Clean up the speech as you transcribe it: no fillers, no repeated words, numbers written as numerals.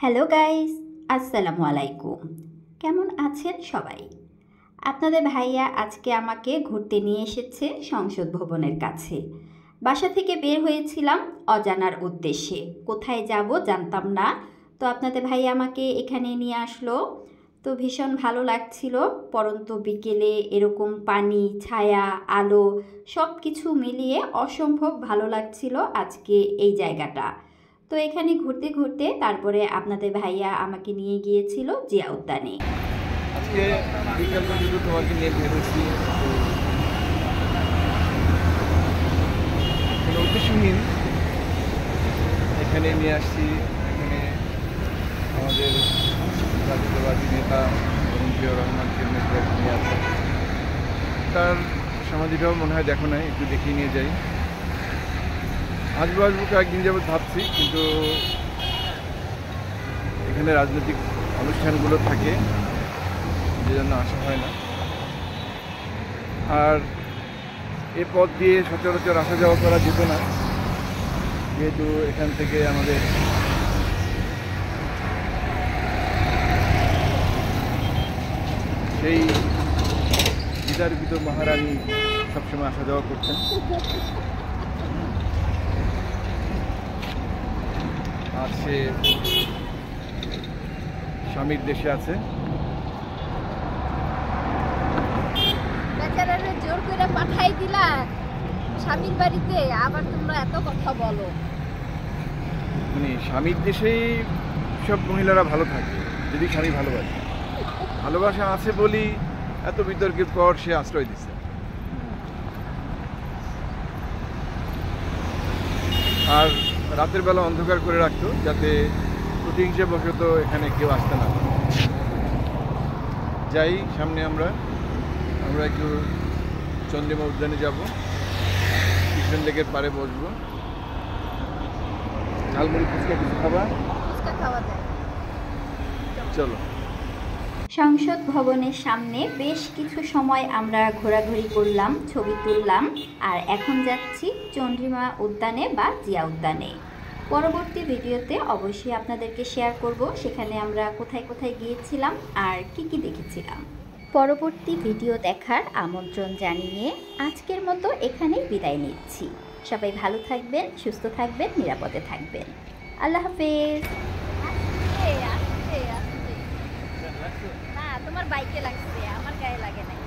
Hello guys, আসসালামু আলাইকুম। কেমন আছেন সবাই? আপনাদের ভাইয়া আজকে আমাকে ঘুরতে নিয়ে এসেছে সংসদ ভবনের কাছে। বাসা থেকে বের হয়েছিলাম অজানার উদ্দেশ্যে। কোথায় যাব জানতাম না, তো আপনাদের ভাইয়া আমাকে এখানে নিয়ে আসলো। তো ভীষণ ভালো লাগছিল। পরন্ত বিকেলে এরকম পানি, ছায়া, আলো সব কিছু মিলিয়ে অসম্ভব ভালো লাগছিল আজকে এই জায়গাটা। তো এখানে ঘুরতে ঘুরতে তারপরে আপনাদের ভাইয়া আমাকে নিয়ে গিয়েছিল জিয়া উদ্যানে। আজকে বিকেল পর্যন্ত তোমাকে নিয়ে ভেবেছি, কোনো উদ্দেশ্যহীন এখানে নিয়ে আসছি। এখানে আমাদের জাতীয়তাবাদী নেতা জিয়া রহমান নিয়ে আছে। তার সমাধিটাও মনে হয় দেখো নাই, একটু দেখিয়ে নিয়ে যাই। আসবো কয়েকদিন যাবত ভাবছি, কিন্তু এখানে রাজনৈতিক অনুষ্ঠানগুলো থাকে, যে জন্য আসা হয় না। আর এ পথ দিয়ে সচরাচর আসা যাওয়া করা যেত না, যেহেতু এখান থেকে আমাদের সেই বিতার্কিত মহারানী সবসময় আসা যাওয়া করতেন। আর সে স্বামীর দেশে আছে। বেচারারে জোর করে পাঠাই দিলা স্বামীর বাড়িতে, আবার তোমরা এত কথা বলো। মানে স্বামীর দেশেই সব মহিলারা ভালো থাকে, যদি স্বামী ভালোবাসে। ভালোবাসা আছে বলি এত বিতর্কের পর সে আশ্রয় দিচ্ছে। আর রাতের বেলা অন্ধকার করে রাখতো, যাতে প্রতিহিংসাবশত এখানে কেউ আসতে না পারে। যাই সামনে আমরা একটু চন্দ্রিমা উদ্যানে যাব, কৃষ্ণ লেকের পাড়ে বসবো, ঝালমুড়ি ফুচকা কিছু খাওয়া যায়। চলো। সংসদ ভবনের সামনে বেশ কিছু সময় আমরা ঘোরাঘুরি করলাম, ছবি তুললাম, আর এখন যাচ্ছি চন্দ্রিমা উদ্যানে বা জিয়া উদ্যানে। পরবর্তী ভিডিওতে অবশ্যই আপনাদেরকে শেয়ার করব সেখানে আমরা কোথায় কোথায় গিয়েছিলাম আর কি কি দেখেছিলাম। পরবর্তী ভিডিও দেখার আমন্ত্রণ জানিয়ে আজকের মতো এখানেই বিদায় নিচ্ছি। সবাই ভালো থাকবেন, সুস্থ থাকবেন, নিরাপদে থাকবেন। আল্লাহ হাফেজ। না, তোমার বাইকে লাগছে, আমার গায়ে লাগে নাই।